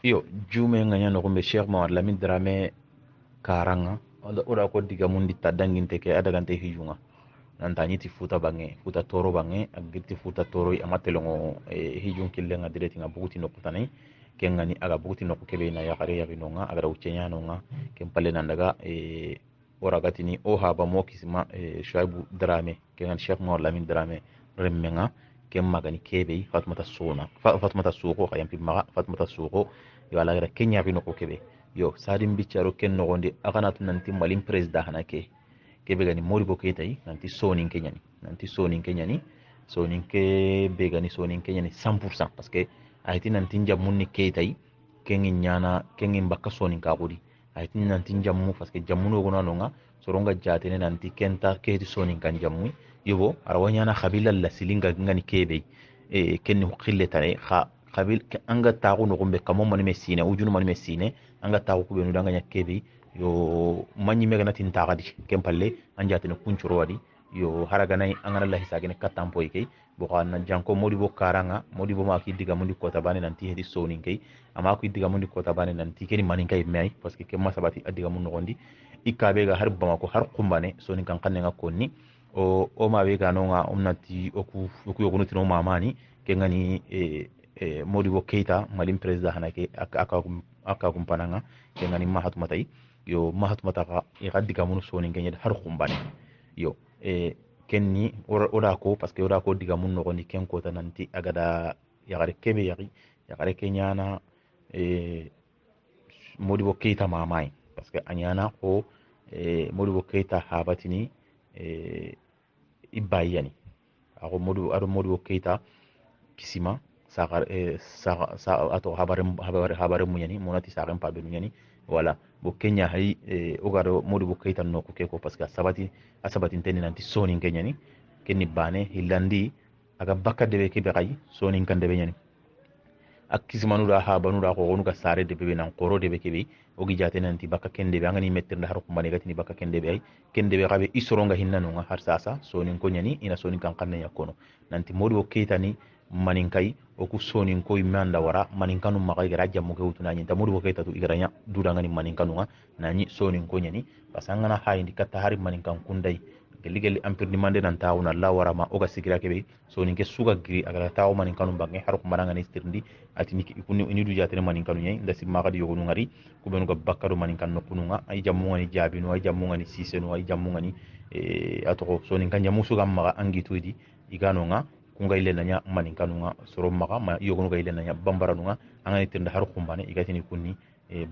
Yo jume nganya no kumbe Sheikh Mawar Lamin Drame karanga ora ko diga mundi tadanginte ke adagante hijunga nanta nyiti futa bange futa toro bange agirti futa toro amatelongo hijun killenga direti nga buguti no kutane kengani aga buguti no kebe na yakare yabinonga aga uchenya nonga kempalle nandaga ora gatini o haba mo kisma Shuaibu Drame kengan Sheikh Mawar Lamin Drame remmenga kemmagani kebe Fatmata Sona Fatmata Suko kayampi maga Fatmata Suko yo ala gara kenya bino ko kebe yo sadim bicharo ken no gonde aganatu nanti malin president hanake kebe gani moribo ketay nanti sonin kenyani nanti sonin kenyani sonin ke be gani sonin kenyani 100% parce que ayti nanti jamunni ketay kengi nyana kengi mbaka sonin ka gudi ayti nanti jammu parce que jammuno gona nonga soronga jatene nanti kenta keti sonin kan jammu yobo arawanya na khabila la silinga ngani kebe kenni khille tare kha kabil anga tagu no gombe kamo mani mesine ujunu mani mesine anga tagu ko benu danga nyakebe yo manyi mega natin tagadi kempalle anjatene kunchuro wadi yo haraga nay angana la hisagene katampo ikay bo xana janko modi bo karanga modi bo ma ki diga mundi ko tabane nanti hedi sonin kay ama ko diga mundi ko tabane nanti keni manin kay may parce que kemma sabati adiga mun nogondi ikabe ga har bama ko har kumbane sonin kan kanne nga konni o ma be ga no nga umnati oku yogonu tino mamani kengani Modibo Keita malin president hanake aka kumpananga kengani Mahatma tay yo Mahatma taka diga munu soni ngenya har khumbane yo kenni ora ko parce que ora ko diga mun no ni ken ko tananti agada yagare kebe yagare kenyana Modibo Keita mamai parce que anyana ko Modibo Keita habatini ibayani ako Modibo Keita kisima ato habare munyani monati saren pa benu nyani wala bo kenya hay ogaro modi bo kaytan no ko keko parce que asabati teni nanti soni kenyani kenni bane hilandi aga bakka debe ke be kay soni kan debe nyani akkismanu da habanu da ko gonu ka sare debe be nan qoro debe ke be ogi jate nanti bakka kende be angani metter da har ko mane gatini bakka kende be ay kende be gabe isoronga hinnanu nga har sasa soni ko nyani ina soni kan kanne yakono nanti modi bo kaytani manin kai oku sonin koy manda wara manin kanu maga gara jammu ke utuna nyi tamuru ko kayta tu igaranya dudanga ni manin kanu nani sonin ko nyani pasanga na hay ndi katta hari manin kan kundai geli ampir ni mande nan tawuna la wara ma oga sigira ke be sonin ke suga giri agara taw manin kanu bangi har ko maranga ni stirndi atini ikuni ni du jatene manin kanu nyai ndasi maga di yogonu ngari ku benu ga bakkaru manin kan nokununga ay jammu ngani jabinu ay jammu ngani sisenu ay jammu ngani atoko sonin kan jamu suga maga angi tuidi igano nga kunga ile nanya manin kanunga soro maka ma yogonu ga ile nanya bambara nunga angani tirnda har kumbane igatini kunni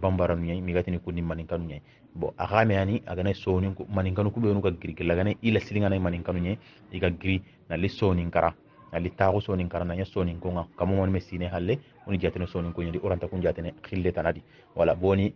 bambara nunya migatini kunni manin kanunya bo agame yani agane soni manin kanu kubenu ga giri lagane ila silinga na manin kanunya iga giri na li soni kara na li tago soni kara nanya soni konga kamu mon mesine halle oni jatene soni ko nyadi oranta kun jatene khille tanadi wala boni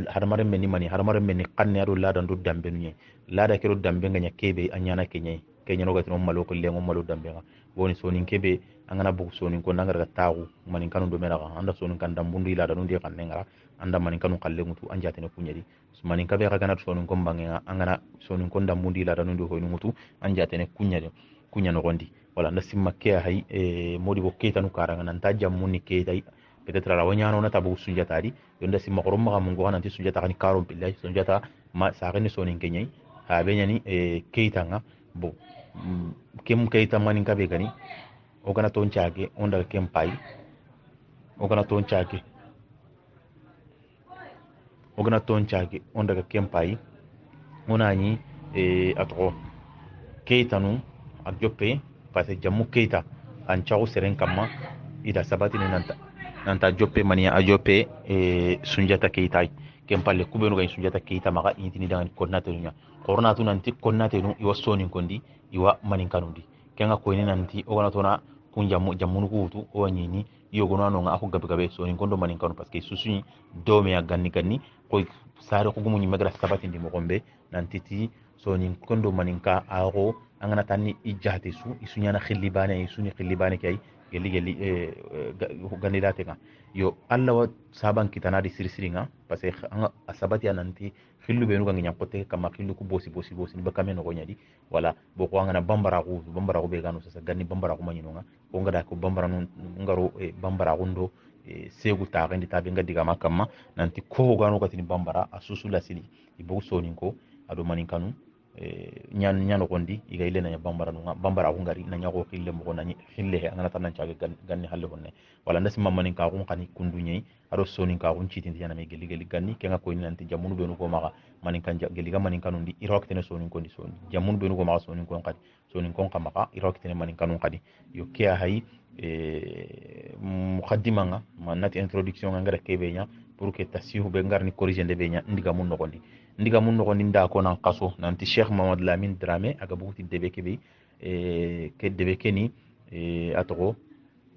har mare menni mani har mare menni kanne ado lada ndu dambe nunya lada kero dambe nganya kebe anyana kenye kenya no gatino malo ko lengo malo dambe nga boni sonin kebe angana bugu sonin ko nangara tagu manin kanu do mera anda sonin kan dambundu ila da nundi kan ngara anda manin kanu kalle mutu anja tene kunyadi manin kabe ga ganat sonin ko bangenga angana sonin ko dambundu ila da nundi ko mutu anja tene kunyadi kunya no gondi wala nda simma ke hay modi bo keta nu karanga nan ta jammunni ke tay peut-être la wanyano na tabu sunjata di yonda simma ko romma mun go hananti sunjata kan karom billahi sunjata ma sa gani sonin kenyai ha be nyani keita nga bo kem kayta manin kabe gani o gana ton caage on daga kem pay o gana ton caage on daga kem pay onani atro kayta nu ak joppe parce que jamu kayta an ciaw seren kamma ida sabati ni nanta joppe mania a joppe sunjata kayta kem palle kubenu gani sunjata kayta maga intini dangan coordinateur nya coordinateur nanti coordinateur nu iwa sonin kondi iwa manin kanundi kenga ko ni nanti o gana tona kun jamunu kutu o nyini yogono no nga ko gabe sonin kondo manin kanu parce que susuni do me ganni ko sare ko gumu ni magra sabati ndi mo gombe nanti ti sonin kondo manin ka aro angana tanni ijjate su isunya na khilibane isuni khilibane kay geli gandidate nga yo alla wa saban kitana di sirsiringa parce que anga asabati nanti khillu be no ga nyakote kama khillu ku bosi ni bakame no nyadi wala boko anga na bambara ko be ganu sasa ganni bambara ko manyino nga ko ngada ko bambara non ngaro bambara ko ndo segu taxendi tabe nga digama kamma nanti ko gano katini bambara a susu lasili ibogu sonin ko ado manin kanu ñano gondi iga ile nanya bambara nunga bambara ko ngari nanya ko xille mo nanya xille he angana tan caage ganni halle honne wala ndasi mammanin ka ko xani kunduñey ado sonin ka ko citindi yana me geli geli ganni kenga ko ni nanti jamunu benu ko maga manin kan geli ga manin kanu ndi iroktene sonin ko ndi soni jamunu benu ko maga sonin ko xadi sonin ko xamaka iroktene manin kanu xadi yo kiya hay mukaddima nga manati introduction nga ngara kebe nya pour que tasihu be ngarni corriger de be nya ndiga mun nogondi nda ko nan qaso nanti Cheikh Mamad Lamine Dramé aga buguti debe kebe ke debe keni atogo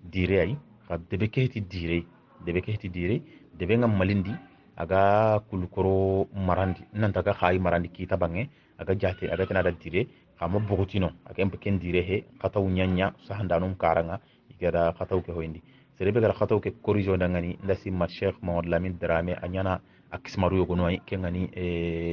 dire ay ka debe keti dire debe ngam malindi aga kulukoro marandi nanta ga khayi marandi kita bange aga jate aga tana da dire kama bugutino aga empe ken dire he khataw nyanya sahandanum karanga igara khataw ke hoyndi serebe gara khataw ke corriger dangani ndasi ma Cheikh Mamad Lamine Dramé anyana akismaru yogo noy kengani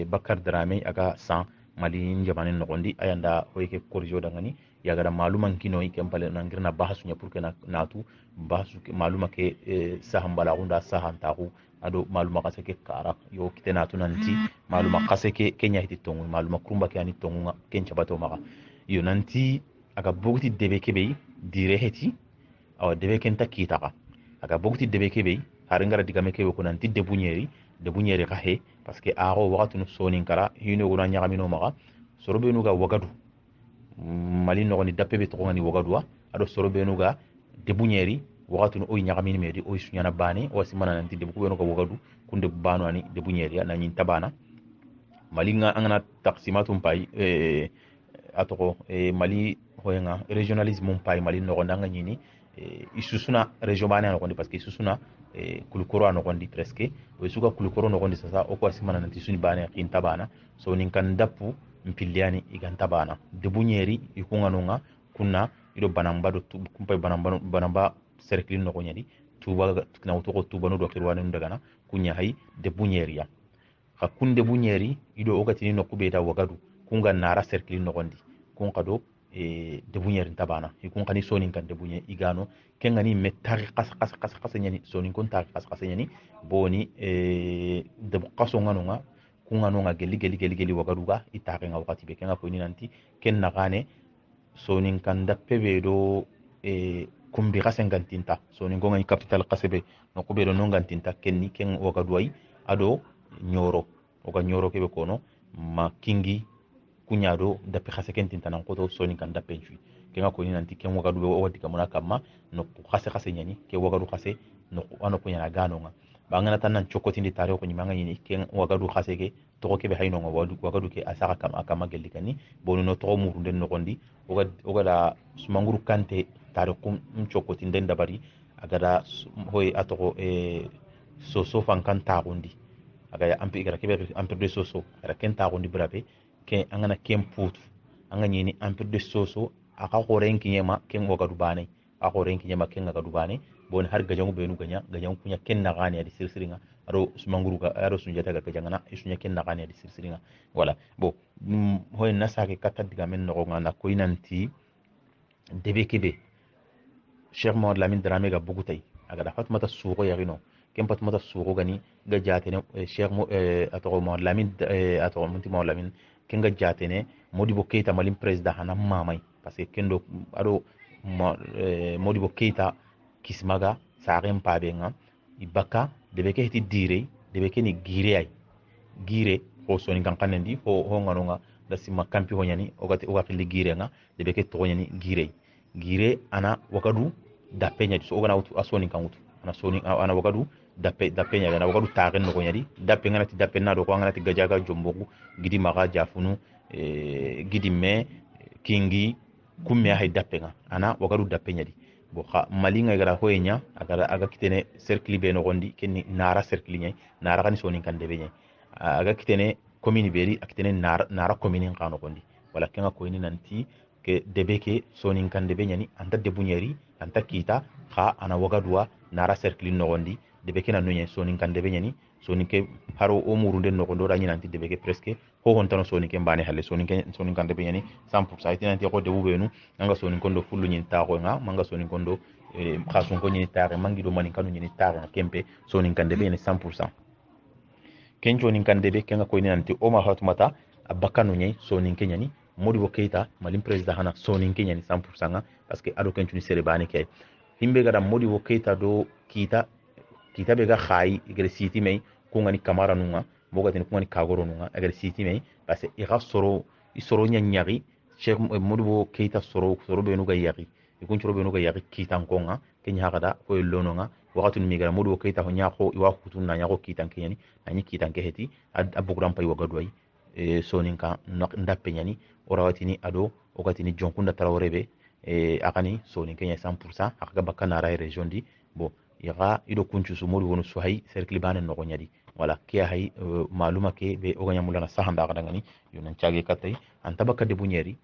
Bakar Dramé aga san mali njamane nogondi ayanda hoyke corriger dangani yagara maluman kinoy kempale nangirna bahasu nya pour que natu bahasu maluma ke sahambala gunda sahantahu ado maluma kase ke kara yo kitena tunanti maluma kase ke kenya hiti tongu maluma kurumba ke ani tongu kencha bato maka yo nanti aga bogti debe kebe dire heti awa debe kenta kitaka aga bogti debe kebe harengara digame kebe ko nanti debunyeri ka he parce que aro wakatu no sonin kara hino gona nyagamino maka sorobe nuga wagadu mali no ni dappe be to ngani wagadua ado sorobe nuga debunyeri wakatu no oy nyagamini medi oy sunyana bane o simana nanti debu ko no ga wagadu kunde bano ani debunyeri na nyin tabana mali nga angana taksimatum pay atoko mali hoyenga regionalisme pay mali no ndanga nyini isusuna region bane no parce que isusuna kulukoro no gondi presque o suka kulukoro no gondi sasa o ko simana nanti suni bane kin tabana so nin kan dapu mpiliani iganta bana debunyeri ikunga nonga kunna ido banamba do kumpai banamba cercle no gonyadi tuba na utoko tuba no dokter wanu ndagana kunya hay debunyeri ya ka kunde bunyeri ido okati no kubeta wagadu kunga nara cercle no gondi kun kado debunyeri tabana ikun kani sonin kan debunye igano kengani metari qas nyani sonin kun tar qas nyani boni debu qaso nganonga kunganonga geli wagaduga itake nga wakati be kenga ko ni nanti ken nagane sonin kanda pebe do kumbi qasengantinta sonin gonga ni capital qasebe no kubero no ngantinta kenni ken wagaduai ado nyoro oga nyoro kebe kono ma kingi kunyado dape qasekentinta nan koto sonin kanda penchu kenga ko ni nanti ken wagadu be wadi kamuna kama no qase nyani ke wagadu qase no ano kunya ganonga bangana tan nan chokotindi tare ko nyimanga yini ken wagadu khaseke to ke be hayno wagadu ke asaka kam akama gelikani bonu no to muru den no gondi oga da sumanguru kante tare kum chokotinde ndabari agada hoy atoko soso fankan ta gondi aga ya ampi gara kebe ampi de soso ara ken ta gondi brabe ke angana kem put anga nyini ampi de soso aka ko renki nyema ken wagadu bane ako renki nyema ken wagadu bane bon har gajangu benu gajangu kunya ken na gani adi sirsiringa aro sumanguru ga aro sunjata ga gajangana isunya ken na gani adi sirsiringa wala bo hoy nasake katta diga men no ngana ko inanti debe kebe Cheikh Mamad Lamine Dramé ga bugutay aga da fatmata suugo yagino ken fatmata suugo gani ga jatene Cheikh atoko Mamad Lamine atoko munti Mamad Lamine ken ga jatene Modibo Keita malim president hanam mamay parce que kendo aro Modibo Keita kismaga saren pabenga ibaka debe ke heti dire debe ke ni gire ho soni kan kanendi ho nganonga da sima kampi ho nyani o gati gire nga debe ke to nyani gire ana wakadu dapenya so ogana utu asoni kan utu ana wakadu dapenya ana wakadu taren no nyadi dapenga nati dapenna do ko ngana ti gajaga jombogu gidi maga jafunu gidi me kingi kumme hay dapenga ana wakadu dapenya di bo kha malinga gara hoynya aga kitene cercle be no gondi kenni nara cercle nyai nara kan soni kan debe nyai aga kitene commune beri akitene nara commune kan no gondi wala kenga ko ni nanti ke debe ke soni kan debe nyani anta debunyeri anta kita kha ana wagadua nara cercle no gondi debe ke na nunye sonin kan debe nyani sonin ke haro o murunde no ko dora nyina anti debe ke presque ho hon tan sonin ke mbane halle sonin kan debe nyani 100% iti nanti ko debu benu anga sonin kondo fullu nyin ta ko nga manga sonin kondo khasun ko nyini tare mangi do mani kanu nyini tare na kempe sonin kan debe nyani 100% ken jonin kan debe kenga ko ni nanti o ma hatumata abakanu nyai sonin ke nyani Modibo Keita malin president hana sonin ke nyani 100% nga parce que ado ken tuni sere bani ke himbe gara Modibo Keita do kita be ga khayi igere siti mai kungani kamara nunga boga tin kungani kagoro nunga igere siti mai parce que iga soro isoro nyanyari Cheikh Modibo Keita soro be nuga yari ikun soro be nuga yari kitan konga kenya kada ko lono nga wakati ni migara Modibo Keita ho nyako iwa kutun na nyako kitan kenyani nanyi kitan ke heti abugram pay wagadwai sonin ka ndappe nyani orawati ni ado wakati ni jonkunda tarawrebe akani sonin kenya 100% akaga bakana rai region di bo yaga ido kuncu su modi wonu su hay cercle bane no nyadi wala ke hay maluma ke be o ganya mulana sahanda kada ngani yonan chage katay an tabaka de bunyeri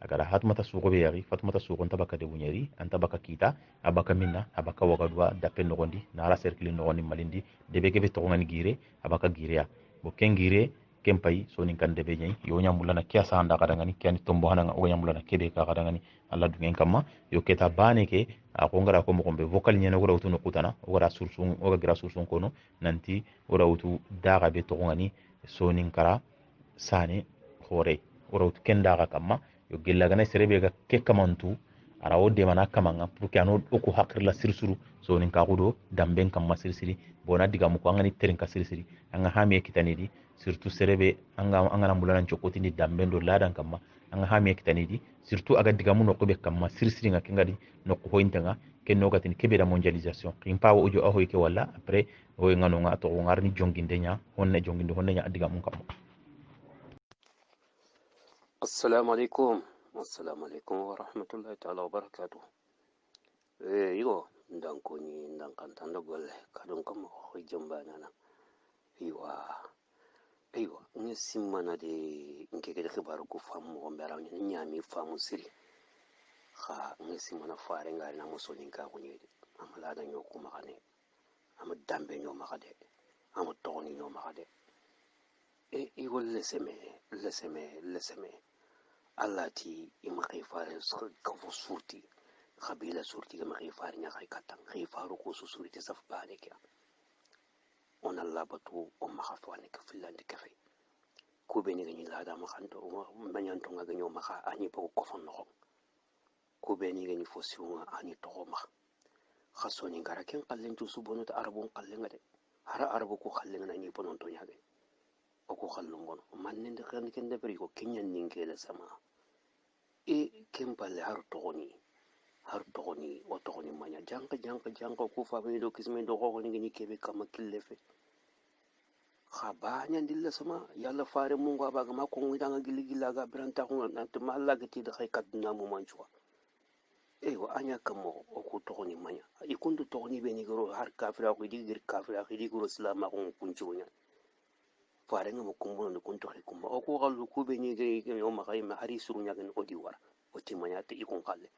agara hatmata suko be yari fatmata suko tabaka de bunyeri an tabaka kita abaka minna abaka wagadwa dape no gondi nara cercle no gondi malindi de be ke be to ngani gire abaka gire ya bo ken gire kempay sonin kan debe nyai yo nyamulana kiya sahanda kada ngani kiani tombo hananga o nyamulana kebe ka kada ngani alla dungen kamma yo keta bane ke a ko ngara ko mo gombe vocal nyene wora wutu no kutana wora sursun o gira sursun kono nanti wora wutu daga be to ngani sonin kara sane hore wora wutu ken daga kamma yo gella gana serebe ga ke kamantu ara o de mana kamanga pour que ano o ko hakirla sirsuru sonin ka gudo damben kamma sirsiri bona diga mu ko ngani terin ka sirsiri anga hami kitani di surtout serebe anga na mulana chokoti ni damben do ladan kamma anga hami kitani di surtout aga diga mu no ko be kamma sirsiri nga kengadi no ko hoyntanga ken no gatin kebe da mondialisation kin pawo ojo ahoy ke wala après hoy ngano nga to ngarni jonginde nya honne jonginde honne nya diga mun kam السلام عليكم ورحمة الله تعالى وبركاته. إيوه ndankoni ndankantanda golle kadon kam ho jambana iwa iwa ni simmana de nke gede khibaru ko famu ko mbara ni nyami famu siri kha ni simmana fare ngari na muso ninka ko ni amala da nyoku makane am dambe nyo makade am toni nyo makade iwo leseme allati ima khifare ko surti khabila surti ma khifare nya khay katan khifaru ko surti saf bane kya on alla batu o ma khafwane ka filande kafe ko be ni gani lada ma khanto manyan to nga ganyo ma kha ani bo ko fon no ko be ni gani fosiwa ani to ma khaso ni ngara ken kallen to subonu ta arabun kallen ngade hara arabu ko kallen na ni bonon to nyaage o ko kallum bon man ni kan ken de bari ko kenyan ningela sama kempalle har togoni o togoni manya janka ku fa be do kisme do ko ni kebe kama killefe kha ba nya dilla sama yalla fare mun go baga ma ko ngi danga gilla ga branta ko na to malla ga ti da khay kat na mu manchwa wa anya kamo o ku togoni manya ikundu togoni be ni goro har kafira ko di gir kafira ko di goro islam ko kunchu nya fare nga mo kumbo no kunto khay kumba o ko galu ku be ni ge o ma khay ma hari suru nya ga o di wara o timanya te ikon kalle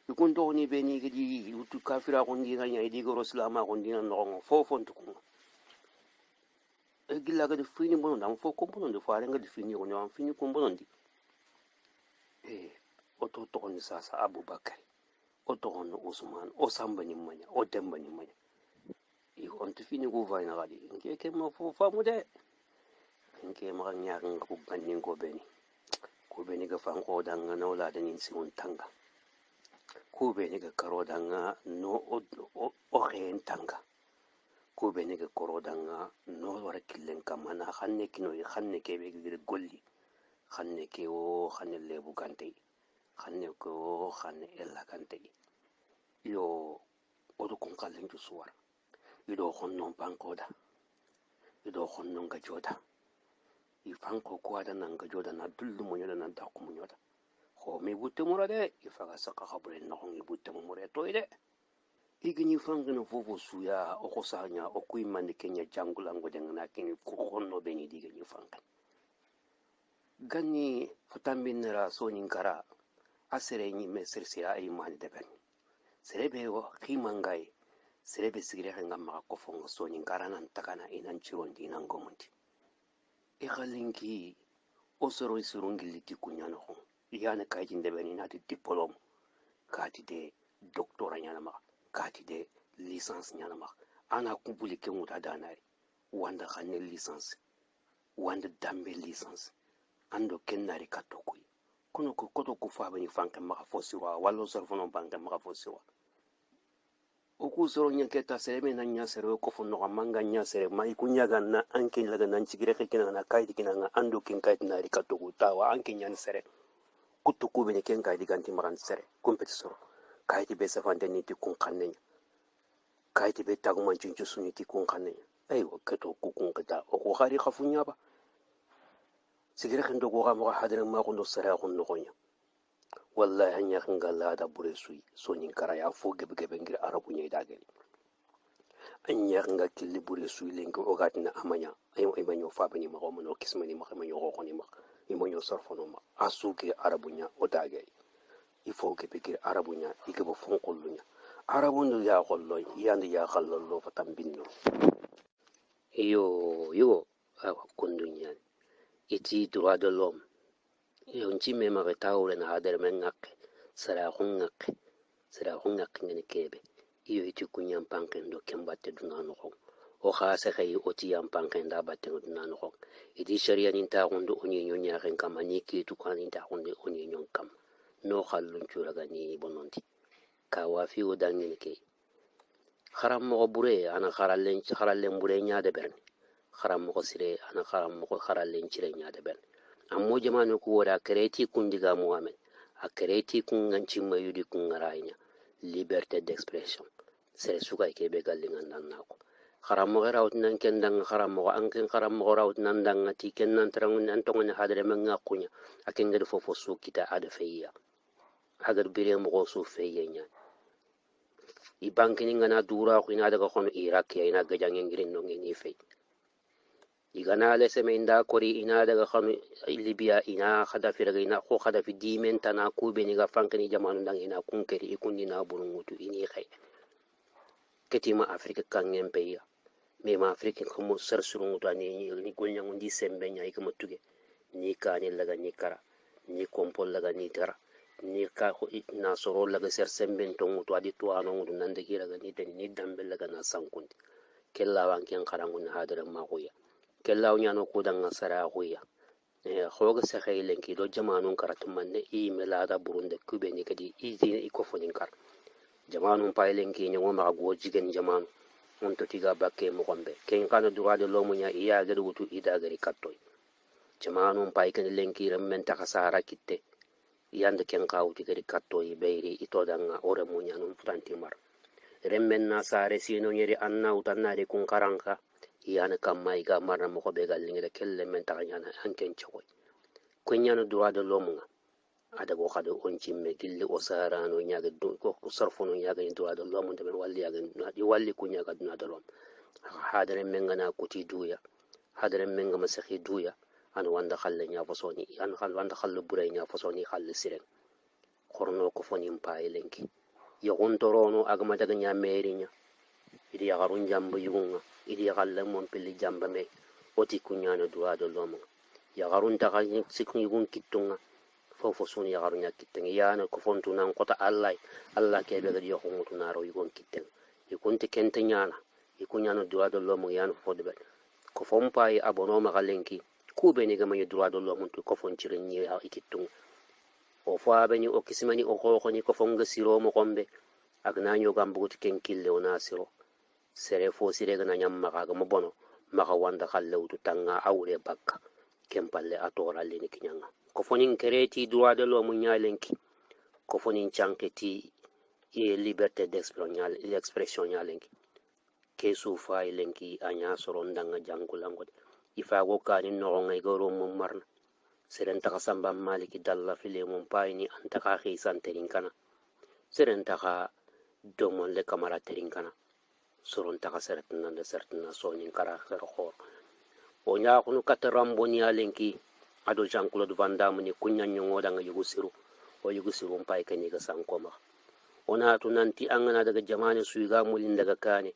ikun to ni be ni gidi utu kafira ko ndi nga idi go islama ko ndi no fofo ntuku e gilla ga de fini bono dam fo ko bono de fare nga de fini ko nyam fini ko bono ndi o to ni sasa abubakar o to on usman o samba ni manya o demba ni manya on to fini ko va na gadi nke ke ma fo fa mu de nke ma nya nga ko banni ko be ni ko be ni ga fan ko danga na wala da nin siwon tanga ko be ni ga karo danga no o hen tanga ko be ni ga koro danga no wara killen kamana xanne kino xanne ke be gi golli xanne ke o xanne lebu gante xanne ko xanne ella gante yo o do kon kallen ju suwar ido honnon pankoda ido honnon ga joda i fanko ko ada nan ga joda na dullu mo nyoda nan da ko mo nyoda ho mi butte murade i faga saka khabure no ngi butte mo mure to ide igini fangino fofo suya o ko sanya o kuy mande kenya jangula ngode ngana kini ko honno be ni digani fankan ganni fatambinira sonin kara asere ni mesir sira ay mani de ben sere be o khimangai serebe sigire nga maka kofongo soni karana takana inan chirondi inan gomonti ikhalinki osoro isurungi liti kunyano ho yana kaiti ndebeni nati diplôme kati de doctorat nyana maka kati de licence nyana maka ana kumbuli ke muta danari wanda khane licence wanda dambe licence ando kennari katokui kono ko koto ku fabani fanke maka fosiwa wallo sorfono banke maka fosiwa oku soro nyanketa serebe na nya sere ko fonno manga nya sere mai kunyaga na anke laga nan cigire kina na kaiti kina nga ando kin kaiti nari katoku tawa anke nyan sere kutu ku bene ken kaiti ganti maran sere competition kaiti be safante ni ti kun kannenya kaiti be taguman cincu suni ti kun kannenya aywa kato ku kun kata o ko khari khafunya ba sigire khendo ko ga mo hadere ma ko ndo sere ko no konya wallahi hanya khangala da bure sui sonin kara ya fo gebe gebe ngir arabu nyai dageli anya khanga killi bure sui lengo o gatina amanya ayo imanyo fabani ma ko mo kismani ma ko ko ni ma imanyo sarfono ma asuke arabunya o dageli ifo gebe gir arabunya ikebo fonkollunya arabundu ya gollo yandi ya khallo fatambinno yo kundunya iti droit de l'homme yonci me ma retawre na hadar men ngak sara ngak ngene kebe iyo iti kunyan panken do kembatte dunano ko o khase khay oti yam panken da batte dunano ko iti sharia nin ta gondo onyi nyonya ren kam ani ki tu kan ta gondo onyi nyon kam no khallun churaga ni bononti ka wafi o dangene ke kharam mo bure ana kharallen bure nyaade berne kharam mo sire ana kharam mo kharallen cire nyaade berne ammo jamanu ko wada kreti kundiga muhammad a kreti kun ganci mayudi kun ngaraynya liberté d'expression sere suka ke be gallingan nan nako kharamo rawt nan ken dang kharamo anken kharamo rawt nan dang ti ken nan trangun nan tongon hadare men ngakunya aken ngade fofo su kita ada feya hagar bire mo go su feya nya i bankini ngana dura ko ina daga kono iraq ya ina gajangen girin no ngini fe igana le semenda kori ina daga khanu libya ina khadafi daga ina ko khadafi dimen tana ku be ni ga fankani jamanu dang ina kunkeri ikundi na burungutu ini khay ketima afrika kangen peya me ma afrika ko mo sar surungutu ani ni golnya ngundi sembe nya ikamo tuge ni kani laga ni kara ni kompol laga ni tara ni ka ko na soro laga ser sembe tongutu adi to ano ngudu nande kiraga ni den ni dambe laga na sankundi kella wanken karangun hadara ma ko ya kellaw nyano ko danga sara hoya xoga sa xeylen ki do jamanu karatu manne i melada burunde kube ni kadi i ko fonin kar jamanu paylen ki nyango ma go jigen jamanu on to tiga bakke mo gombe ken kana droit de l'homme nya iya gadu wutu ida gari kattoy jamanu pay ken lenki ram men ta khasara kitte yande ken kawti gari kattoy beyri ito danga ore mo nyanu futanti mar remmen na sare sino nyeri anna utanare kun karanka yana kamma iga marna mo be gallinga kelle men ta nyana hanken choy kunyana droit de l'homme ada go khado on cimme gilli o sarano nyaga do ko sarfono nyaga droit de l'homme de walli yaga di walli ku nyaga droit de l'homme hadare men ngana kuti duya hadare men ngama sakhi duya an wanda khalle nya fasoni an wanda khalle bure nya fasoni khalle siren korno ko foni mpaye lenki yogontorono agama daga nya merinya idi yagarun jamba yugunga idi yagalle mon pilli jamba me oti kunyana droit de l'homme yagarun ta kan sikun yugun kittunga fofo sun yagaru nya kittenga yana ko fontu nan kota allah ke be gadi yoko mutu naro yugun kitten yukunti kente nyana ikunyana droit de l'homme yana fo de ko fompa yi abono magalenki kube ni gama droit de l'homme to ko fon cirin ni ya ikittunga o fo abeni o kisimani o ko ni ko fonga siro mo kombe agna nyo gambuti ken kille ona siro sere fo sire gana nyam maga mo bono maga wanda khallewtu tanga awre bakka kempalle atora leni kinyanga ko fonin kereti droit de l'homme nyalenki ko fonin chanketi e liberté d'expression nyalenki ke su fay lenki anya sorondanga jangulangode ifa go kani no ngay goro mum marna seren taka samba maliki dalla file mum payni antaka khisan terin kana seren taka domon le kamara terin kana soron taka sertna sonin kara khor o nya kunu katarambo nyalenki ado Jean-Claude Van Damme ni kunya nyongo danga yugusiru o yugusiru mpai kani ga sankoma ona to nanti an gana daga jamani su ga mulin daga kane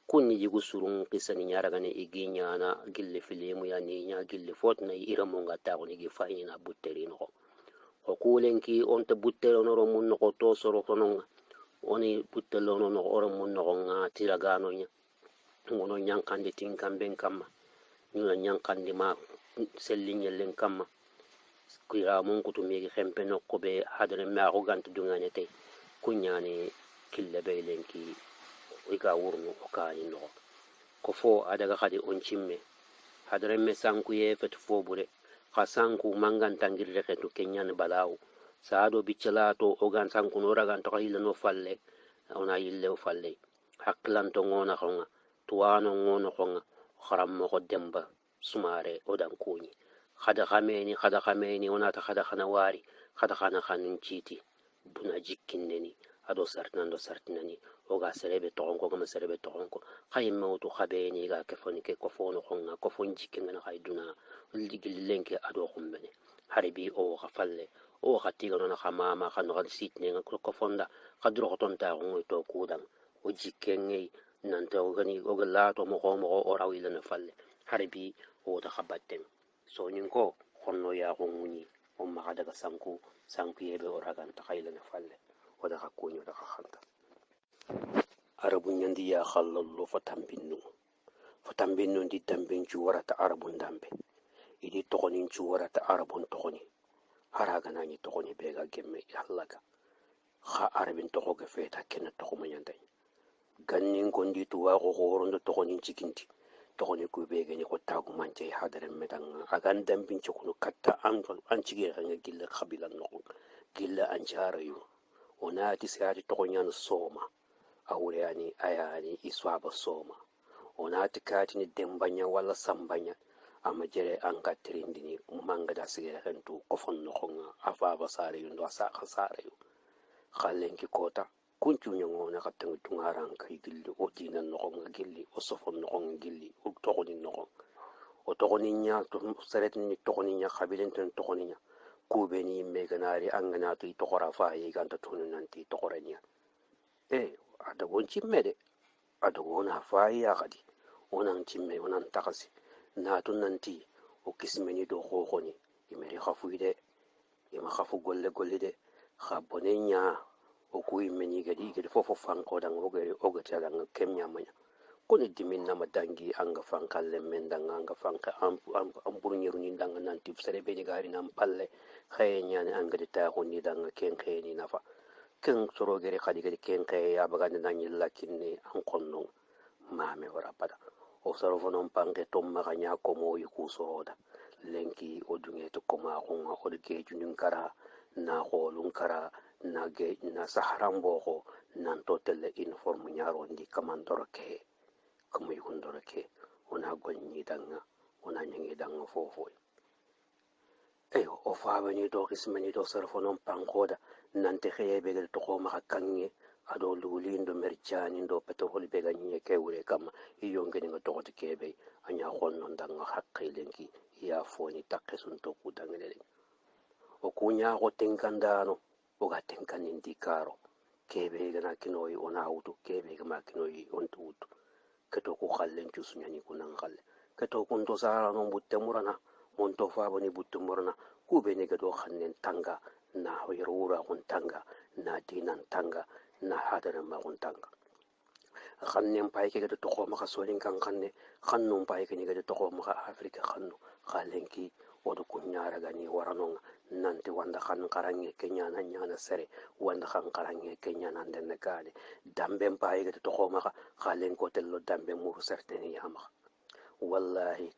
kunni jigu surun kisani nyara gane iginya na gille filemu ya ni nya gille fot na ira monga ta ko ni gi fayina butteri no ko kulenki on te buttero no mun no to soro kono oni buttelo no oro mun no nga tiragano nya ngono nyankande tinkamben kamma nyuna nyankande ma sellinyellen kamma kuira mun kutumigi xempe nokko be hadare ma ko gantu dungane tay kunyane kille be lenki iga wurnu o kaani no ko fo adaga khadi on cimme hadare me sanku ye fet fo bure ka sanku mangan tangirre xetu kenyan balaw saado biccalato o gan sanku no ragan to khayla no falle ona yille o falle haklanto ngona khonga tuwano ngono khonga kharam mo ko demba sumare o dan kuni khada khameni ona ta khada khana wari khada khana khanin citi buna jikkindeni ado sartinani oga serebe togonko gama serebe togonko khay mawtu khabeni ga kefoni ke ko fono khonga ko fon jikken na khayduna ligillenke ado khumbene haribi o khafalle o khatiga no khamama khano gal sitne ko fonda khadro khoton ta ngo to kudan o jikkenge nanta o gani o galla to mo o rawila na falle haribi o ta khabatten so ninko khonno ya khonguni o ma daga sanku yebe o ragan ta khayla na falle o da khakkunyo da khanta arabu nyandi ya khallallo fatambinnu ndi dambin ci warata arabun dambe idi tokonin ci warata arabun tokoni haraga nani tokoni bega gemme hallaka kha arabin toko ga feta kenna toko manyandai gannin gondi tuwa ko horondo tokonin cikinti tokoni ku bega ni ko tagu manje hadaren medan agan dambin ci kunu katta an cige nga gilla khabilan no gilla an jarayu onati sirati tokonyan soma awureyani ayani iswaba soma onati katini dembanya wala sambanya ama jere an katirindini manga da sigere hentu kofon no khonga afa basare yundo asa khasare yu khallenki kota kuncu nyongo na katang tungaran kay gilli o dina no khonga gilli o sofon no khonga gilli o tokoni no khonga o tokoni nya to seret ni tokoni nya khabilin tan tokoni nya kubeni meganari angana to tokora fa yi ganta tunu nanti tokoranya ada won cimmede ada wona fayi yakadi wonan cimme wonan takasi natun nanti o kismeni do khokhoni imeri khafuyde ima khafu golle de khabonenya o kuy meni gadi fofo fanko dan o gata dan kemnya manya koni dimin na madangi anga fankalle men dan anga fanka am burnyeru ni dan nanti sere be gari nan palle khayenya ni anga de ta khoni dan ken khayni nafa ken sorogere kadi ken kay ya bagande nanyi lakinni an konno mame wara pada o sorofonon pange tomma kanya ko mo yiku soroda lenki o dunge to koma khonga o de junin kara na holun kara na ge na saharan boko nan to tele inform nyaro ndi kamandoro ke kamo yundoro ke ona gonni danga ona nyangi danga fofo o faabani do kismani do sorofonon pangoda nante xeyebe gel to xoma kange ado lulindo merjani do petrol be ganye kewre kam iyo ngeni nga to kebe anya xonno ndanga haqqi lenki ya foni takke sun to ku dangene o kunya ko tenkandano o ga tenkanin dikaro kebe gana kinoyi ona wutu kebe gama kinoyi on tutu keto ko xallen ci sunyani kunan xalle keto kun to sara no butte murana mon to faabani butte murana kube ne ga do xannen tanga na hoyrura kun tanga na dinan tanga na hadara ma kun tanga khannen pay ke ga to ko ma sorin kan khanne khannum pay ke ni ga to ko ma afrika khannu khalenki odo kun nyaara ga ni waranon nanti wanda khan karange kenya na nyana sere wanda khan karange kenya nan den gaade dambe pay ga to ko ma khalen ko tello dambe mu certaine yama wallahi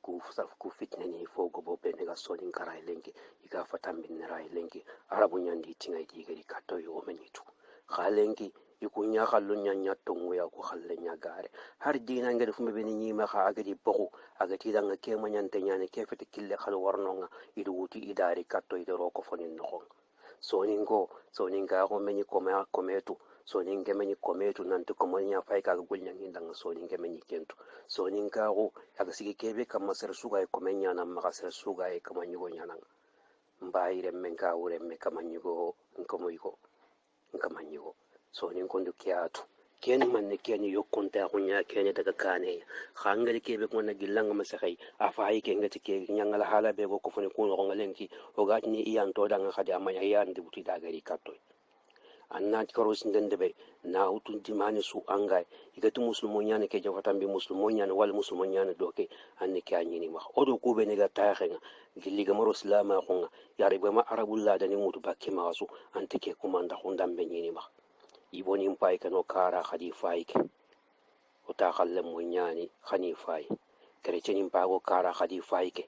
ku fitnani fogo bo be ga sonin karay lenki iga fatambin ray lenki arabu nyandi tinga di gari katto yo menitu khalenki ikunya khallu nyanya tongu ya ko khalle nya gare har dina ngade fumbe be ni ma kha agadi boku agati danga ke manyante nyane ke fete kille khal warnonga idu wuti idari katto idoro ko fonin no soninga ko meni kometu soninga meni kometu nanti ko manya fay ka gulnya ndanga soninga meni kentu soninga ko aga sigi kebe kam masar suga ko menya nan ma kasar suga e kam nyugo nyanan mbayire men ka wure me kam nyugo ko moyiko kam nyugo sonin kondo kiatu keni manne keni yokkonta kunya keni daga kane hangal kebe ko na gillanga masakai afai ke ngati ke nyangala hala be ko fone ko ngalenki o gatni iyan to danga khadi amanya yan dibuti daga ri katto anna karos ndende na utun dimani su angai igatu muslimu nyane ke jafatambi muslimu nyane wal muslimu nyane doke anne ke anyini ma odo ko be ne ga taxenga gilli ga maro islama ko yari be ma arabulla dani mutu bakke ma su ante ke kumanda hundambe nyini ma iboni mpai kano kara khadi faike o ta khalle mo nyani khani fai kereceni mpago kara khadi faike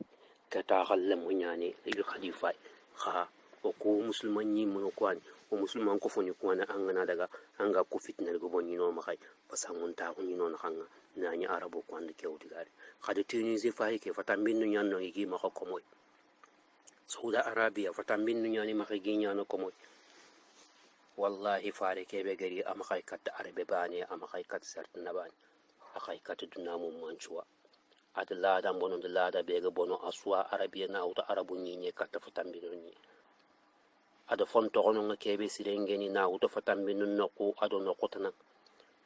ka ta khalle mo nyani igi khadi fai kha o ko musliman ni mo ko an o musliman ko foni ko na angana daga anga ko fitna go bonni no ma khay pasangun ta ko ni non khanga nani arabo ko ande ke udigare khadi tunisi faike fatambinu nyanno igi ma ko moy saudi arabia fatambinu nyani ma khay gi nyano ko moy wallahi fare kebe gari ama khay kat arabe bani ama khay kat sartna bani akhay kat dunamu manchuwa ad laada bono de laada be ga bono aswa arabiya na auto arabu ni kat fatambinu ni ado fonto ono kebe sirengeni na auto fatambinu no ko ado no kotana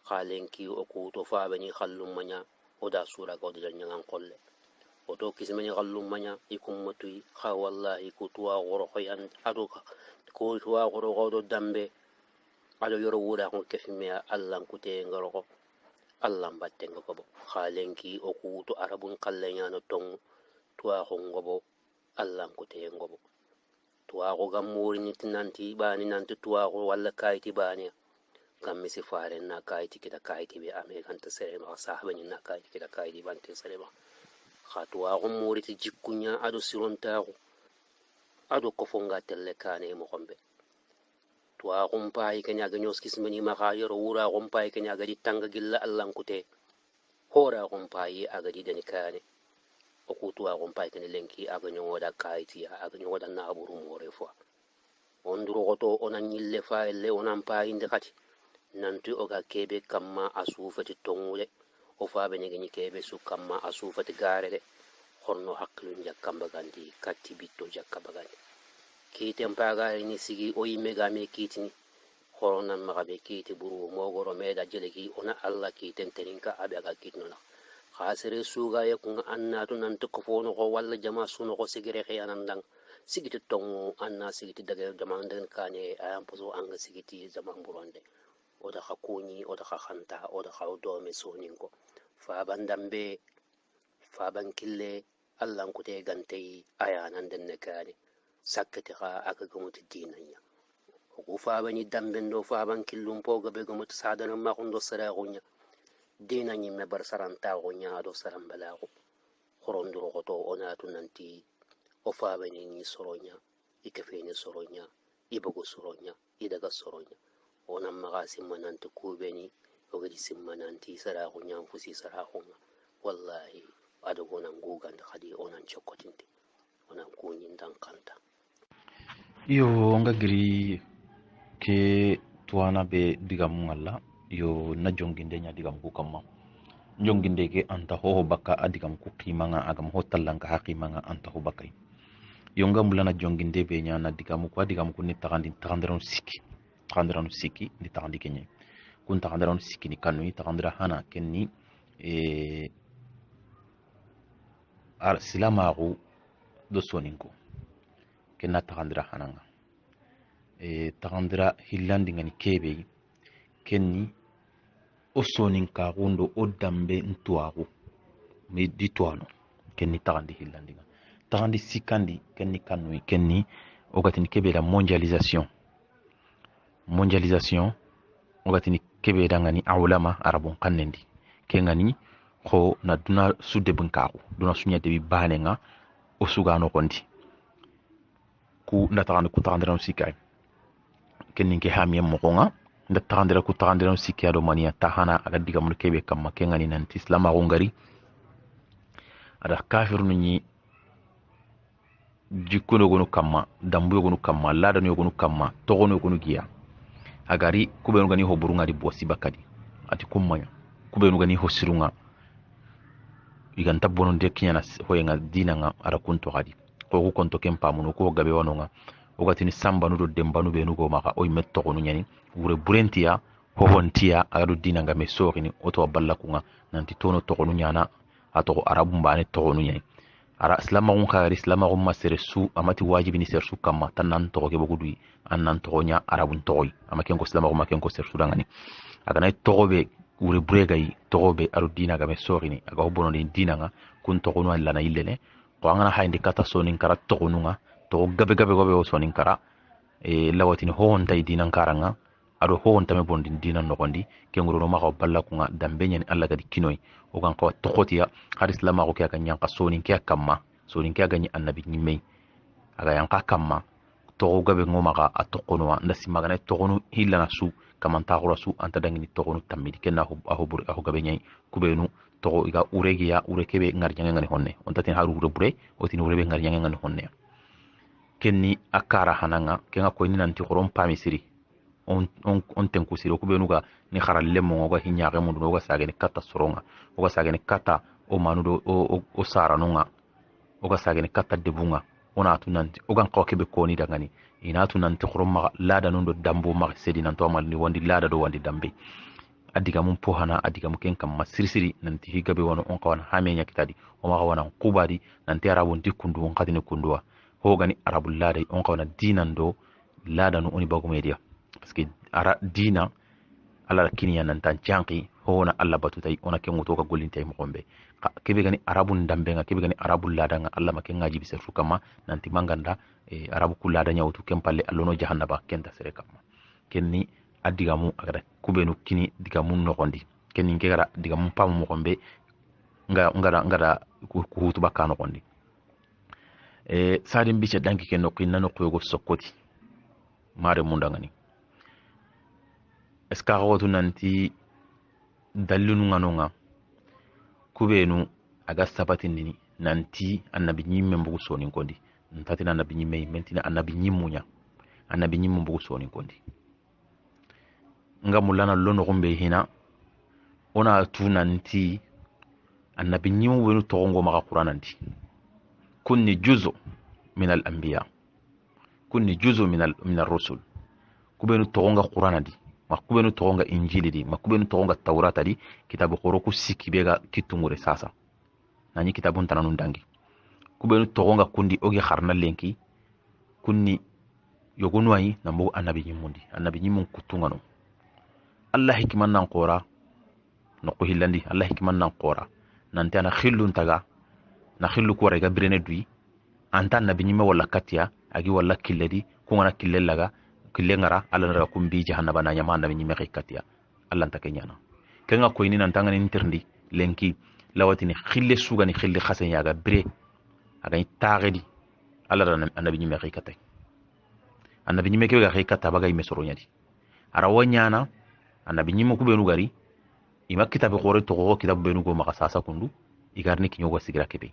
khalenki o ko to fa bani khallum manya oda sura ko de nyangan kolle oto kismani khallum manya ikum matui kha wallahi ko tuwa goro khoyan ado ko tuwa goro godo dambe alo yoro wura ko kefime allan kute ngaro allan batte ngobo khalenki o kuto arabun kallenya no tong tuwa ko ngobo allan kute ngobo tuwa ko gamuri nitinanti bani nanti tuwa ko walla kayti bani gammi sifare na kayti kita kayti be amerikan ta sere ma sahbani na kayti kita kayti bante sere ma khatwa ko muri ti jikunya ado sironta ko ado ko fonga telle kane mo kombe tuwa kumpai kenya ga nyos kismani makayar wura kumpai kenya ga ditanga gilla allan kute hora kumpai aga di dani kane oku tuwa kumpai kene lenki aga nyoda kaiti aga nyoda na aburu more fo onduro goto onan yille faile onan pai ndekati nanti oga kebe kamma asufati tongule o fa be ngeni kebe su kamma asufati garede horno haklu jakamba gandi katti bitto jakamba gandi kiti mpaga ni sigi o yimme game kitini horonan magabe kiti buru mogoro meda jelegi ona alla kiten teninka abe aga kitnona khasere suga ye kun annatu nan to kofono ko walla jama suno ko sigire khiyanan dang sigiti tongu anna sigiti daga jama ndan kane ayam poso anga sigiti jama buronde oda khakuni oda khanta oda khawdo me soninko fa bandambe fa bankille allan kute gantei ayanan den ne kane sakkati ka aka gamuti dinanya ko fa bani damben do fa ban killum po gabe gamuti sadana ma kondo sara gonya dinanyi me bar saranta gonya do saram balago khoronduro goto onatu nanti o fa bani ni soronya ikafeni soronya ibugo soronya idaga soronya onam magasi mananti kubeni o gadi simmananti sara gonya fusi sara gonya wallahi ado gonan guganda khadi onan chokotinte onan kunyin dan kanta yo nga giri ke tuana be digam ngalla yo na jonginde nya digam ku kamma jonginde ke anta ho baka adigam ku kimanga agam hotallanka haqimanga anta ho bakai yo nga mulana jonginde be nya na digam ku ni tagandaron siki ni tagandi kenye kun tagandaron siki ni kanu ni tagandara hana kenni ar silamaru do soninko kenna tagandira hananga tagandira hillandi ngani kebe kenni o sonin ka gundo o dambe ntuagu mi ditwano kenni tagandi hillandi tagandi sikandi kenni kanui kenni o gatini kebe la mondialisation o gatini kebe da ngani awlama arabon kannendi kengani ko na duna sudde bunkagu duna sunya debi banenga o sugano kondi ku ndatagande ku tagandira sikai kennin ke hamiyam mo gonga ndatagandira ku tagandira sikai do mania tahana aga diga mun kebe kamma kengani nanti islama gongari ada kafirun ni jikkuno gonu kamma dambu gonu kamma ladano gonu kamma togono gonu giya agari kubenu gani ho burunga di bosi bakadi ati kummanya kubenu gani ho sirunga iganta bonon de kinyana hoyenga dinanga ara kunto hadi ko konto kempa muno ko gabe wanonga o gatini samba no do dembanu be no go maka o metto ko nyani wure burentiya hohontiya agado dina nga me sorini oto balla kunga nanti tono togonu nyana ato arabu mbane togonu nyai ara islamagun khari islamagun masere su amati wajibi ni sersu kamma tanan togo ke bogudui annan togonya arabun togoy amaken ko islamagun maken ko sersu dangani agana togobe ure buregai togobe aro dina ga me sorini aga hobono ni dina nga kun togonu alla na illene ko angana hainde kata sonin kara togonu nga to gabe gabe gobe o sonin kara lawatini hohonta dinan karanga ado hohonta me bondi dinan nogondi kenguro no maka balla kunga dambe nyani alla gadi kinoy o gan ko tokotiya har islama ko kya nyanka sonin kya kamma sonin kya ganyi annabi nyimmei aga yanka kamma to gabe ngoma ka atokono ndasi magana tokonu hillana su kamanta ko su anta dangini tokonu tammidi kenna aho gabe nyai kubenu to iga uregiya urekebe ngarjanga ngani honne on tatin haru bure o tin urebe ngarjanga ngani honne kenni akara hananga kenga ko ni nanti khorom pamisiri on tenku siro ku benuga ni kharalle mo ga hinya ga mundu ga sagene kata soronga o ga sagene kata o manudo o sara nunga o ga sagene kata debunga ona tunanti o gan ko kebe ko ni dangani ina tunanti khorom ma lada nundo dambo ma sedi nan to mal ni wondi lada do wondi dambe adiga mum pohana adiga mu ken kam masirsiri nanti higabe wono on kawana hamenya kitadi o ma kawana kubadi nanti arabun dikundu on kadine kunduwa hogani arabul lada on kawana dinan do lada no oni bagu media parce que ara dina ala kiniya nan tan janki hona alla batutai ona ken muto ka golinte mo gombe kebe gani arabun dambe nga kebe gani arabul lada nga alla maken ngaji bi serfu kama nanti manganda arabu kul lada nyawtu ken palle allono jahannaba ken ta sere kama kenni adigamu agara kubenu kini digamu nogondi kenni ngara digamu pam mo gombe ngara ku hutu bakano gondi sadin bice danki ken nokki nano ko sokoti mare mundangani eska gotu nanti dallunu nganonga kubenu aga sabatindini nanti annabi nyimme mbugu sonin kondi ntati annabi nyimme mentina annabi nyimmunya annabi nyimmu mbugu sonin kondi nga mulana lono gombe hina ona tu nanti annabi nyimmu wenu togongo maka qur'ananti kunni juzu min al-anbiya kunni juzu min ar-rusul kubenu togonga qur'anadi makubenu togonga injili di makubenu togonga taurata di kitabu qoroku sikibega kitungure sasa nani kitabun tananun dangi kubenu togonga kundi ogi kharna lenki kunni yogunwai nambu annabi nyimun kutunga no allah hikman nan qora no ko hillandi allah hikman nan qora nanti ana khillun taga na khillu ko rega brene dui anta annabi nyimme wala katia agi wala killedi kungana killellaga killengara alla nara kumbi jahannaba na nyama annabi nyimme katia allah ntake nyana kenga ko ini nan tangani interndi lenki lawatini khille sugani khille khasen yaga bre aga taagedi alla ran annabi nyimme katai annabi nyimme ke ga kata baga ime soro nyadi ara wanyana annabi nyimme ku benu gari ima kitabe khore to ko kitabe benu go maka sasa kundu igarni kinyo go sigira kebe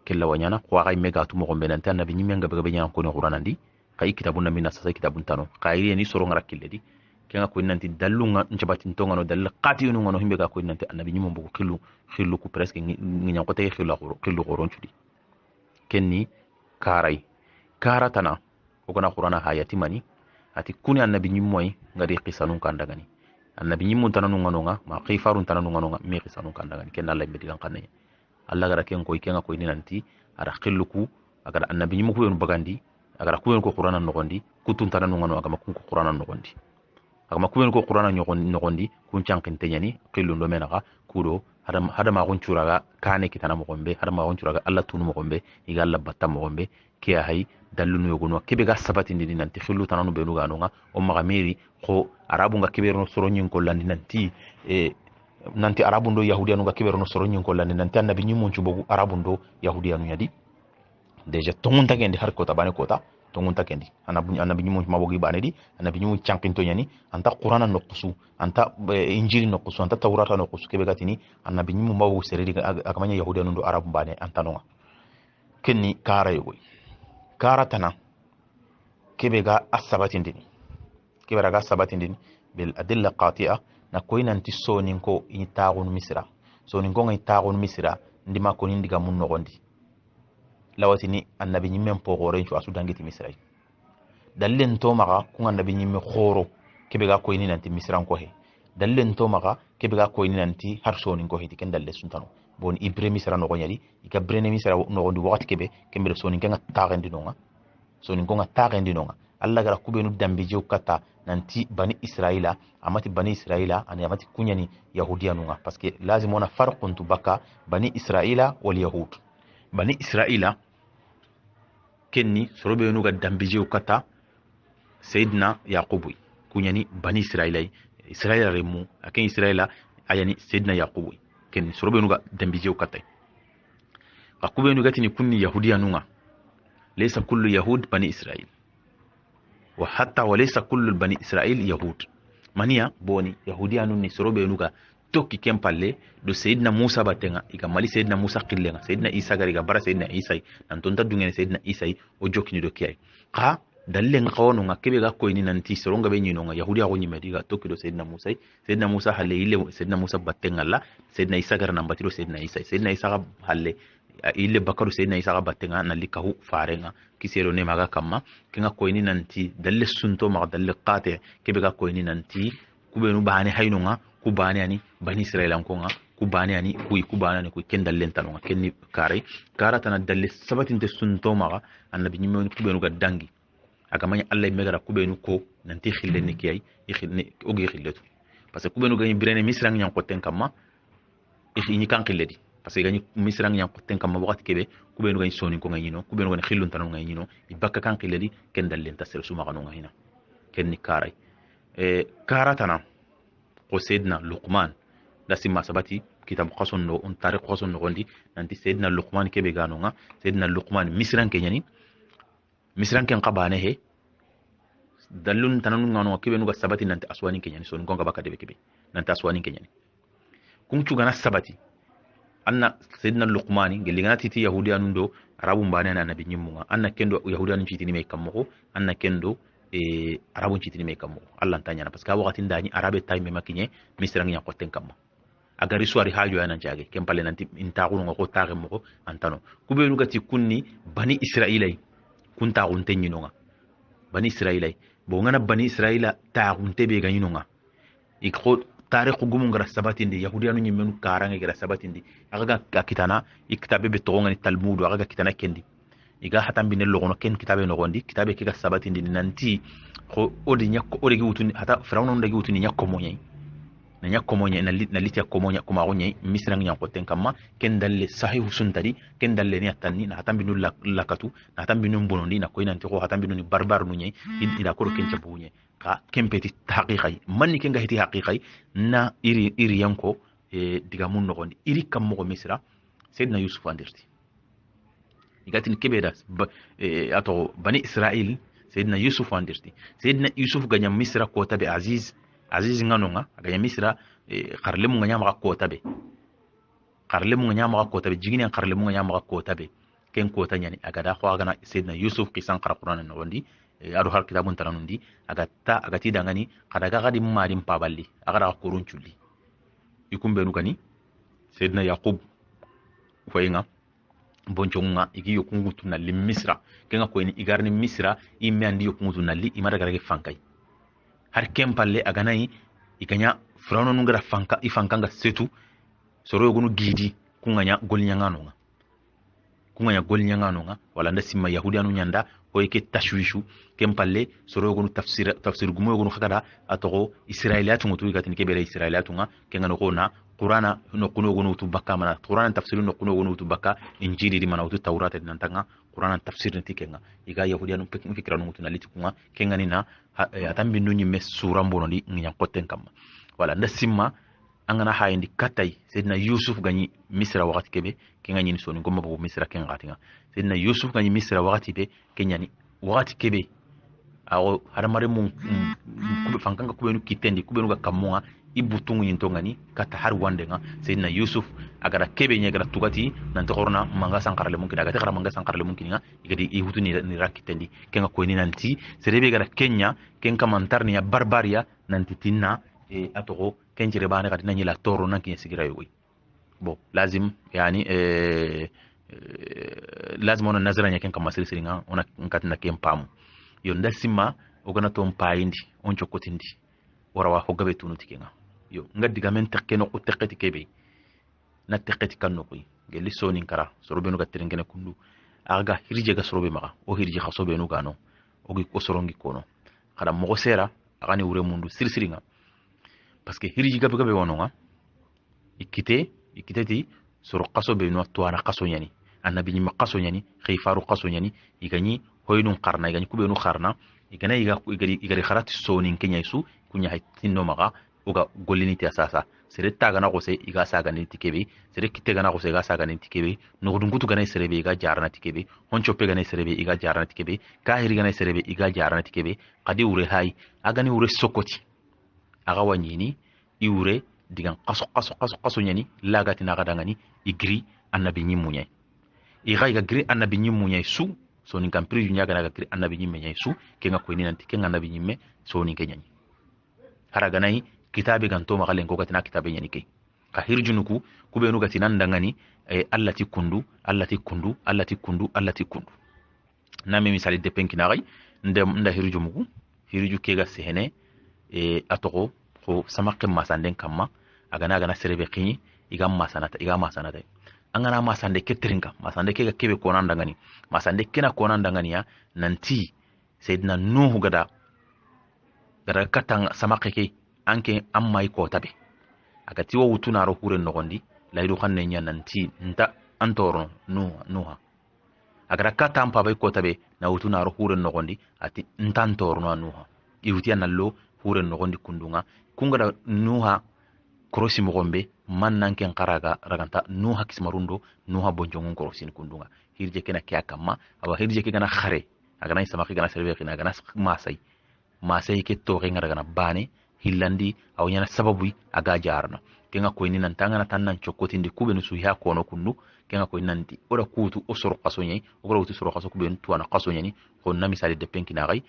kella wanyana ko ga ime ga tumo gombe nan tan annabi nyimme ngabe be nyan ko ne qur'anandi kai kitabun na minna sasa kitabun tano kai ni soro ngara killedi kenga ko nanti dallunga njabatin to ngano dal qati no ngano himbe ga ko nanti annabi nyimme mbugo khillu ku presque nyan ko tay khillu qoron chudi kenni karai karatana ogona qur'ana hayati mani ati kuni annabi nyimmoy ngari qisanun kandagani annabi nyimmun tananu nganonga ma qifarun tananu nganonga mi qisanun kandagani ken Allah be digan kanne Allah gara ken koy kenga koy ni nanti ara khilluku agara annabi nyimmu ko bagandi agara ko ko qur'ana nogondi kutun tananu ngano aga makun ko qur'ana nogondi aga makun ko qur'ana nogondi kun chankin tenyani qillu ndo menaga kudo hada ma gon curaga kane kitana mo gombe hada ma gon curaga Allah tunu mo gombe iga Allah batta mo gombe kiya hay dallunu yogono kebe ga sabati ndi nanti khillu tananu benu ga nonga o maga meri ko arabu nga kebe no soro nyin ko landi nanti arabu ndo yahudianu nga kebe no soro nyin ko landi nanti annabi nyimun cubogu arabu ndo yahudianu yadi deja tongunta kendi har kota bane kota tongunta kendi annabi nyimun mabogi bane di annabi nyimun chankinto nyani anta qur'ana no qusu anta injili no qusu anta tawrata no qusu kebe gatini annabi nyimun mabogu seredi akamanya yahudianu ndo arabu bane anta nonga kenni kara yogoy kara tana kebe ga asabatindini kebe raga sabatindini bil adilla qati'a na koyna nti sonin ko in taagun misra sonin ko ngai taagun misra ndima ko nindiga mun nogondi lawatini annabi nyimme po gore nchu asu dangeti misra dallen to maga ko annabi nyimme khoro kebe ga koyni nanti misran ko he dallen to maga kebe ga koyni nanti har sonin ko he ken dalle suntano bon ibre misra no gonyari ika brene misra no gondi wakati kebe kembe sonin kenga tagendi nonga sonin konga tagendi nonga alla gara kubenu dambe jew kata nanti bani israila amati bani israila ani amati kunyani yahudiya nonga parce que lazim ona farqun tubaka bani israila wal yahud bani israila kenni sorobenu ga dambe jew kata sayyidina yaqubu kunyani bani israila israila remu aken israila ayani sayyidina yaqubu kenni sorobenu ga dambe jew kata akubenu gatini kunni yahudiya nonga laysa kullu yahud bani israil وحتى وليس كل بني إسرائيل يهود mania boni yahudiya nun ni sorobe nuga tokki kempalle do sayyidina Musa batenga iga mali sayyidina Musa qillenga sayyidina Isa gari ga bara sayyidina Isa nan tonta dungen sayyidina Isa o jokini do kiyai ka dalle ngawno ngakebe ga koyni nanti soronga be nyino nga yahudiya go nyimedi ga tokki do sayyidina Musa halle ile sayyidina Musa batenga la sayyidina Isa gar nan batiro sayyidina Isa halle ile bakaru sayyidina Isa ga batenga na likahu farenga kisero ne maga kamma kinga koyni nanti dalle sunto ma dalle qate kebe ga koyni nanti kubenu bani haynunga kubani ani bani israelan konga kubani ani kubani ani ken dalle tanunga kenni kare karatana dalle sabatin te sunto maga annabi nyimoni kubenu ga dangi aga manya allah megara kubenu ko nanti khille ne kiyai ikhne ogi khilletu parce que kubenu ga birene misrang nyang ko ten kamma ikhi kan khilledi parce que gani misrang nyang ko ten kamma wakati kebe kubenu ga soni ko ngayino kubenu ga khillun tanu ngayino ibakka kan khilledi ken dalle tasir suma kanu ngayina kenni kare karatana ko sayyidina Luqman da simma sabati kitab qasun no on tariq qasun no gondi nanti sayyidina Luqman kebe gano nga sayyidina Luqman misran kenyani misran ken qabane he dallun tananu ngano kebe no sabati nanti aswani kenyani so ngonga baka debe kebe nanti aswani kenyani kum cugana sabati anna sayyidina Luqmani gelingana titi yahudiya nundo arabu mbane na nabi nyimmunga anna kendo yahudiya nu titi ni me kammo anna kendo arabun citini me kammo Allah tanyana parce que wakati ndani arabe tay me makinye misrang yang koten kamma agari suari hajo yana jage kempale nanti intaquno ngo tare mo antano kubenu gati kunni bani israilai kunta gunte nyinonga bani israilai bo ngana bani israila ta gunte be ganyinonga ikho tarikh gumun gara sabatindi yahudiyanu nyimenu karanga gara sabatindi aga kitana iktabe be tongani talmud aga kitana kendi iga hatan bin logono ken kitabe no gondi kitabe kiga sabati ndi nanti ko odi nyakko odi gi wutuni hata firawno ndagi wutuni nyakko monye na nyakko monye na liti yakko monye ko ma gonye misrang nyakko ten kamma ken dalle sahihu suntadi ken dalle ni atanni na hatan bin lakatu na hatan bin bonondi na ko nanti ko hatan bin ni barbar nu nye ida ko ken cabunye ka kempeti haqiqai manni ken ga hiti haqiqai na iri yanko diga mun no gondi iri kam mo misra sayyidina Yusuf andirti igatin kebeda ato bani israil sayyidina Yusuf andirti sayyidina Yusuf ganya misra ko tabe aziz nganonga ganya misra qarlemu ganya ma ko tabe jigini qarlemu ganya ma ko tabe ken ko tanyani agada ko agana sayyidina Yusuf kisan qur'an no wondi adu har kitabun tananundi agati dangani kadaga gadi marim paballi agara kurun chulli ikumbe nukani sayyidina Yaqub fayinga bonjonga igi yokungu tunali misra kenga ko ni igarni misra imme andi yokungu tunali imara garage fankai har kempalle aganai iganya frano nungara ifankanga setu soro yogunu gidi kunganya golnyangano nga wala nda simma yahudianu nyanda ko yake tashwishu kempalle soro yogunu tafsir gumo yogunu khagada atoko israiliyatu ngutu igatini kebere israiliyatu nga kenga no kona Qur'ana no kuno gono tu bakka mana Qur'ana tafsir no kuno gono tu bakka injili di mana tu taurat di nantanga Qur'ana tafsir ni tikenga iga yahudiya no fikra no tu naliti kunga kenga ni na atambi no nyimme sura mbono di nyam koten kam wala nda simma angana hayndi katay sayyidina Yusuf gani misra wakati kebe kenga ni soni ngomba bo misra kenga tinga sayyidina Yusuf gani misra wakati be kenya ni wakati kebe awo haramare mun kube fankanga kube no kitendi kube no ga kamonga ibutungu yintongani kata har wandenga sayyidina Yusuf agara kebe nya gara tugati nanti korona manga sankarale mungkin agati gara manga sankarale mungkin nga igadi ihutu ni rakitendi kenga ko ni nanti serebe gara Kenya kenka mantarni ya barbaria nanti tinna atoko kenjire bana kati nanyila toro nanki sigira yoy bo lazim yani lazim ona nazara nya kenka masiri siringa ona nkatina kempamu yo ndasima ogana to mpaindi on chokotindi ora wa hogabe tunu tikenga yo ngadi gamen tekke no ko tekketi kebe na tekketi kanno koy gelli sonin kara sorobe no gatteren gene kundu aga hirje ga sorobe maga o hirje khasobe no gano o gi ko sorongi kono kada mo sera aga ni wure mundu sirsiringa parce que hirji gabe gabe wononga ikiteti soro qaso be no to ana qaso nyani annabi ni maqaso nyani khifaru qaso nyani igani hoynun qarna igani kubenu qarna igana igari kharati sonin kenya su kunya haytinno maga uga golini ti asasa sere taga na gose iga saga ni tikebe sere kitega na gose iga saga ni tikebe no dungutu gana serebe iga jarana tikebe honcho pe gana serebe iga jarana tikebe kahiri gana serebe iga jarana tikebe qadi ure hay agani ure sokoti aga wanyini iure digan qaso nyani lagati na gadangani igri annabi nyimunya iga gri annabi nyimunya su so ni kampri junya gana gri annabi nyimunya su kenga ko ni nanti kenga annabi nyimme so ni kenyani haraganai kitabe ganto magalen ko gatina kitabe nyani ke ka hirjunuku kubenu gatina ndangani allati kundu nami misali de penkinari nda hirju ke ga sehene atoko ko samakke masanden kamma agana serebe kini iga masanata angana masande ketringa masande ke ga kebe ko ndangani masande kena ko ndangani ya nanti sayyidina nuhu gada katang samakke ke anke amma ko tabe agati wo wutuna ro hure nogondi laydo xanne nya nanti nta antoro nuha agara kata ampa bay ko tabe na wutuna ro hure nogondi ati ntantoro no nuha iwti anallo hure nogondi kundunga kungara nuha korosi mo gombe man nanke qaraga raganta nuha kismarundo nuha bonjongon korosin kundunga hirje kena kya kamma awa hirje ke gana khare agana samaki gana serbe kina gana masai ke to renga gana bane hillandi aw nyana sababu aga jarna kenga ko ni nan tangana tannan chokotindi kubenu su ya kono kundu kenga ko nanti ora kutu o soro qaso nyai o wutu soro qaso kubenu tuana qaso nyani ko na misali de penki na gai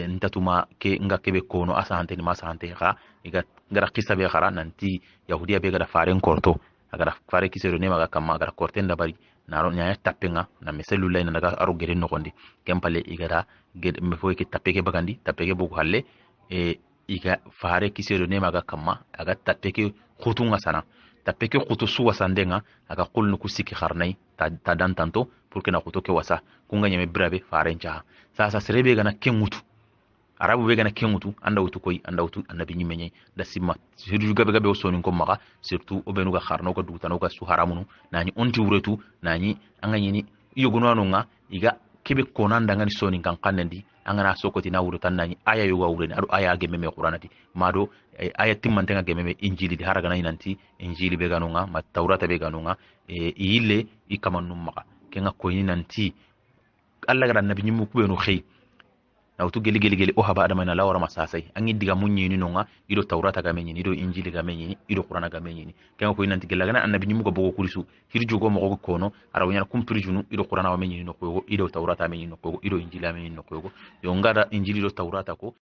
ntatuma ke nga kebe kono asa hante ni masa hante ha iga ngara kisa be khara nanti yahudiya be gada faren korto agara fare kisero ne maga kamma agara korten da bari naro nyaya tapenga na meselu lay na daga aro gere no gondi kempale igara ged me fo ke tapeke bagandi tapeke bugu halle iga fare kisero ne maga kamma aga tapeke khutunga sana tapeke khutu suwa sandenga aga qulnu kusiki kharnai ta dan tanto pour que na khuto ke wasa kunga nyame brabe fare ncha sasa serebe gana kengutu arabu be gana kengutu anda wutu koy anda wutu annabi nyimenye da simma siru gabe sonin ko maga surtout obenu ga kharno ko dutano ga su haramunu nani onti wuretu nani anga nyini yogono anunga iga kebe konanda ngani sonin kan kannendi angana sokoti na wuro tan nani aya yo wawre ado aya ge meme qur'anati mado aya timman tanga ge meme injili di haraga nanti injili be ganunga ma taurata be ganunga yille ikamannum maka kenga ko ni nanti alla gara nabi nyimu ku benu xey nawtu geli o haba adama na lawara masasai angi diga munyi ni nonga ido taurata ga menyi ido injili ga menyi ido qur'ana ga menyi kenga ko nanti gella gana annabi nyimu ko bogo kurisu hirju go mo go kono ara wonyana kumpirjunu ido qur'ana wa menyi no ko ido taurata menyi no ko ido injili menyi no ko yo ngada injili do taurata ko